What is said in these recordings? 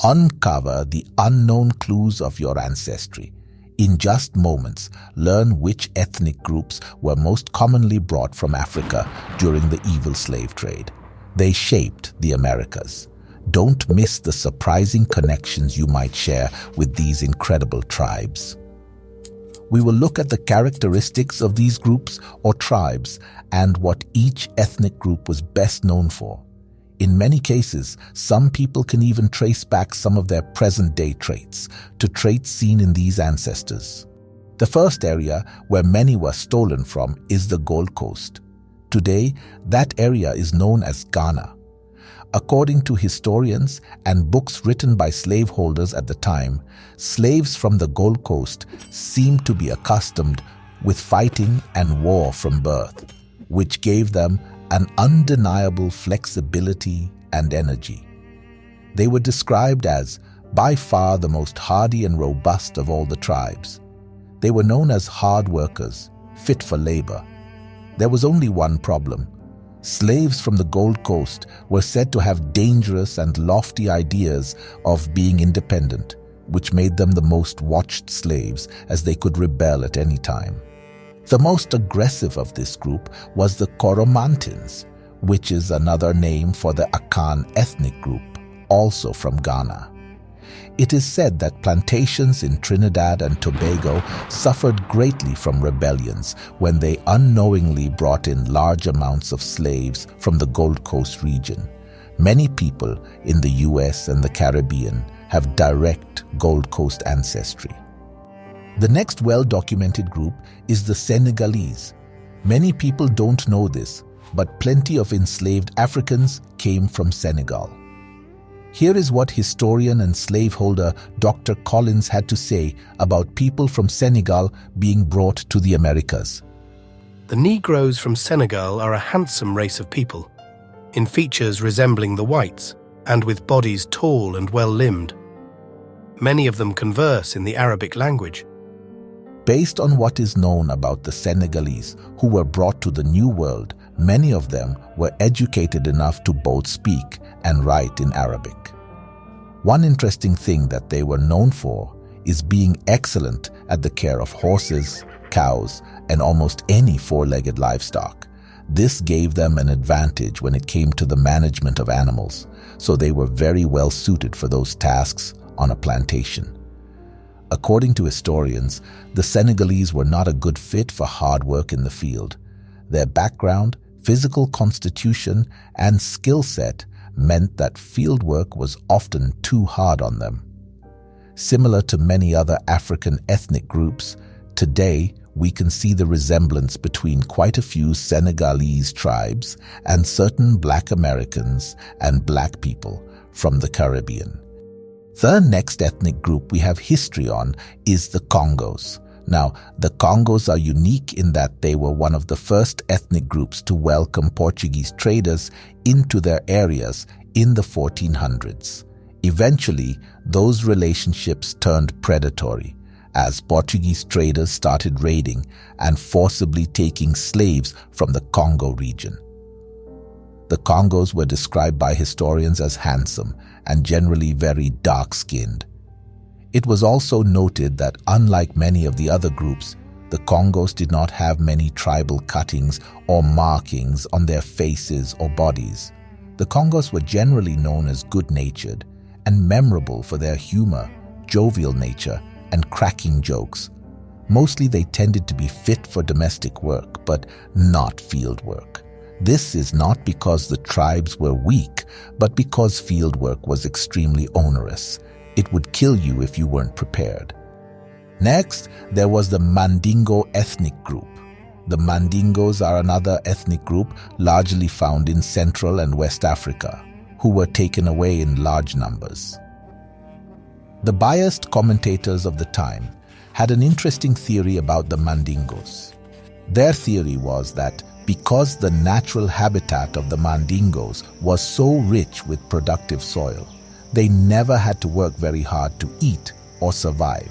Uncover the unknown clues of your ancestry. In just moments, learn which ethnic groups were most commonly brought from Africa during the evil slave trade. They shaped the Americas. Don't miss the surprising connections you might share with these incredible tribes. We will look at the characteristics of these groups or tribes and what each ethnic group was best known for. In many cases, some people can even trace back some of their present-day traits to traits seen in these ancestors. The first area where many were stolen from is the Gold Coast. Today, that area is known as Ghana. According to historians and books written by slaveholders at the time, slaves from the Gold Coast seemed to be accustomed with fighting and war from birth, which gave them an undeniable flexibility and energy. They were described as by far the most hardy and robust of all the tribes. They were known as hard workers, fit for labor. There was only one problem. Slaves from the Gold Coast were said to have dangerous and lofty ideas of being independent, which made them the most watched slaves as they could rebel at any time. The most aggressive of this group was the Coromantins, which is another name for the Akan ethnic group, also from Ghana. It is said that plantations in Trinidad and Tobago suffered greatly from rebellions when they unknowingly brought in large amounts of slaves from the Gold Coast region. Many people in the US and the Caribbean have direct Gold Coast ancestry. The next well-documented group is the Senegalese. Many people don't know this, but plenty of enslaved Africans came from Senegal. Here is what historian and slaveholder Dr. Collins had to say about people from Senegal being brought to the Americas. The Negroes from Senegal are a handsome race of people, in features resembling the whites, and with bodies tall and well-limbed. Many of them converse in the Arabic language. Based on what is known about the Senegalese who were brought to the New World, many of them were educated enough to both speak and write in Arabic. One interesting thing that they were known for is being excellent at the care of horses, cows, and almost any four-legged livestock. This gave them an advantage when it came to the management of animals, so they were very well suited for those tasks on a plantation. According to historians, the Senegalese were not a good fit for hard work in the field. Their background, physical constitution, and skill set meant that field work was often too hard on them. Similar to many other African ethnic groups, today we can see the resemblance between quite a few Senegalese tribes and certain Black Americans and Black people from the Caribbean. The next ethnic group we have history on is the Congos. Now, the Congos are unique in that they were one of the first ethnic groups to welcome Portuguese traders into their areas in the 1400s. Eventually, those relationships turned predatory as Portuguese traders started raiding and forcibly taking slaves from the Congo region. The Congos were described by historians as handsome and generally very dark-skinned. It was also noted that unlike many of the other groups, the Congos did not have many tribal cuttings or markings on their faces or bodies. The Congos were generally known as good-natured and memorable for their humor, jovial nature, and cracking jokes. Mostly they tended to be fit for domestic work, but not field work. This is not because the tribes were weak, but because field work was extremely onerous. It would kill you if you weren't prepared. Next, there was the Mandingo ethnic group. The Mandingos are another ethnic group largely found in Central and West Africa, who were taken away in large numbers. The biased commentators of the time had an interesting theory about the Mandingos. Their theory was that because the natural habitat of the Mandingos was so rich with productive soil, they never had to work very hard to eat or survive.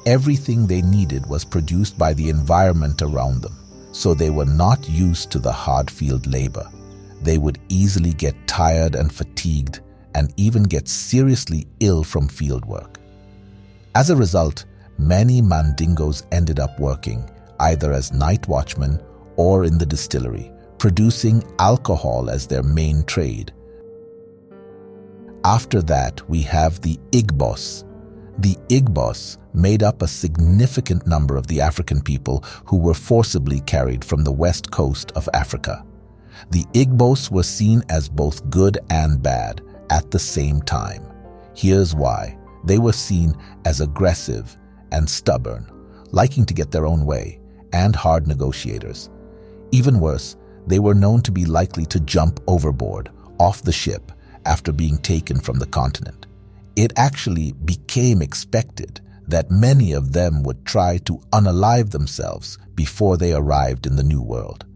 Everything they needed was produced by the environment around them, so they were not used to the hard field labor. They would easily get tired and fatigued and even get seriously ill from fieldwork. As a result, many Mandingos ended up working either as night watchmen or in the distillery, producing alcohol as their main trade. After that, we have the Igbos. The Igbos made up a significant number of the African people who were forcibly carried from the west coast of Africa. The Igbos were seen as both good and bad at the same time. Here's why. They were seen as aggressive and stubborn, liking to get their own way, and hard negotiators. Even worse, they were known to be likely to jump overboard, off the ship, after being taken from the continent. It actually became expected that many of them would try to unalive themselves before they arrived in the New World.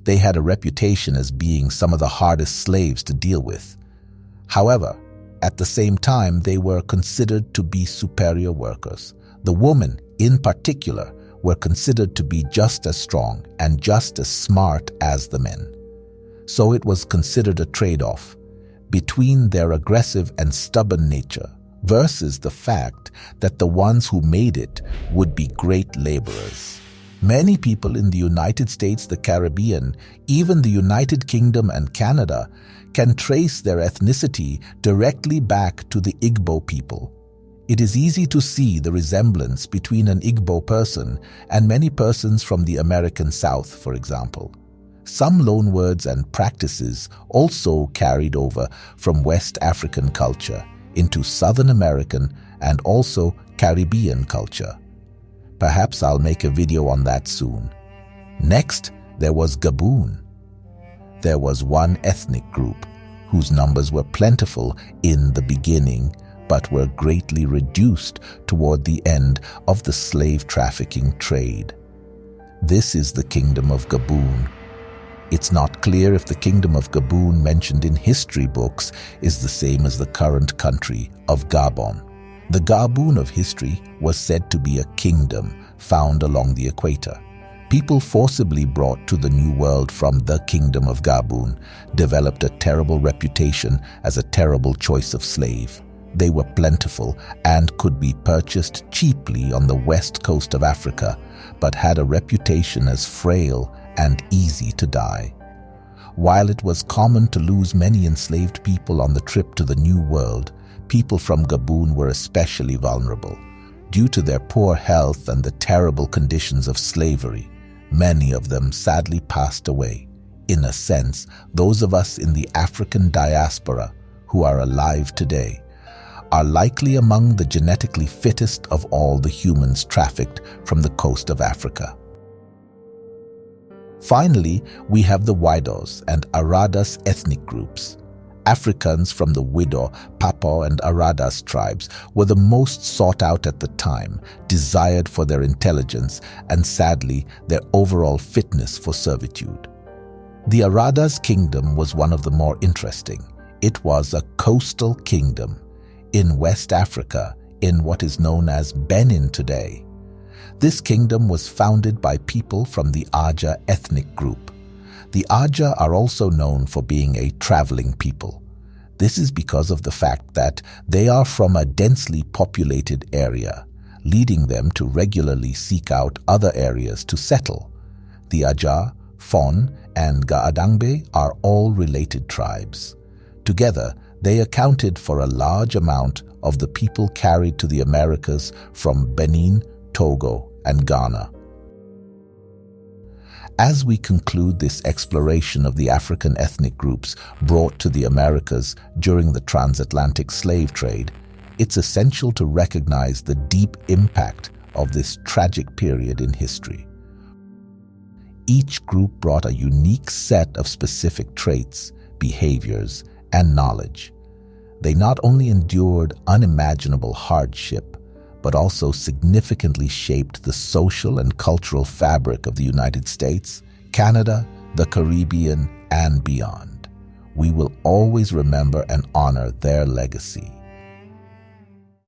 They had a reputation as being some of the hardest slaves to deal with. However, at the same time, they were considered to be superior workers. The women, in particular, were considered to be just as strong and just as smart as the men. So it was considered a trade-off between their aggressive and stubborn nature versus the fact that the ones who made it would be great laborers. Many people in the United States, the Caribbean, even the United Kingdom and Canada can trace their ethnicity directly back to the Igbo people. It is easy to see the resemblance between an Igbo person and many persons from the American South, for example. Some loanwords and practices also carried over from West African culture into Southern American and also Caribbean culture. Perhaps I'll make a video on that soon. Next, there was Gaboon. There was one ethnic group whose numbers were plentiful in the beginning, but were greatly reduced toward the end of the slave trafficking trade. This is the Kingdom of Gaboon. It's not clear if the Kingdom of Gaboon mentioned in history books is the same as the current country of Gabon. The Gaboon of history was said to be a kingdom found along the equator. People forcibly brought to the New World from the Kingdom of Gaboon developed a terrible reputation as a terrible choice of slave. They were plentiful and could be purchased cheaply on the west coast of Africa, but had a reputation as frail and easy to die. While it was common to lose many enslaved people on the trip to the New World, people from Gaboon were especially vulnerable. Due to their poor health and the terrible conditions of slavery, many of them sadly passed away. In a sense, those of us in the African diaspora who are alive today are likely among the genetically fittest of all the humans trafficked from the coast of Africa. Finally, we have the Waidos and Aradas ethnic groups. Africans from the Wido, Papo, and Aradas tribes were the most sought out at the time, desired for their intelligence and, sadly, their overall fitness for servitude. The Aradas kingdom was one of the more interesting. It was a coastal kingdom in West Africa, in what is known as Benin today. This kingdom was founded by people from the Aja ethnic group. The Aja are also known for being a traveling people. This is because of the fact that they are from a densely populated area, leading them to regularly seek out other areas to settle. The Aja, Fon, and Gaadangbe are all related tribes. Together, they accounted for a large amount of the people carried to the Americas from Benin, Togo, and Ghana. As we conclude this exploration of the African ethnic groups brought to the Americas during the transatlantic slave trade, it's essential to recognize the deep impact of this tragic period in history. Each group brought a unique set of specific traits, behaviors, and knowledge. They not only endured unimaginable hardship, but also significantly shaped the social and cultural fabric of the United States, Canada, the Caribbean, and beyond. We will always remember and honor their legacy.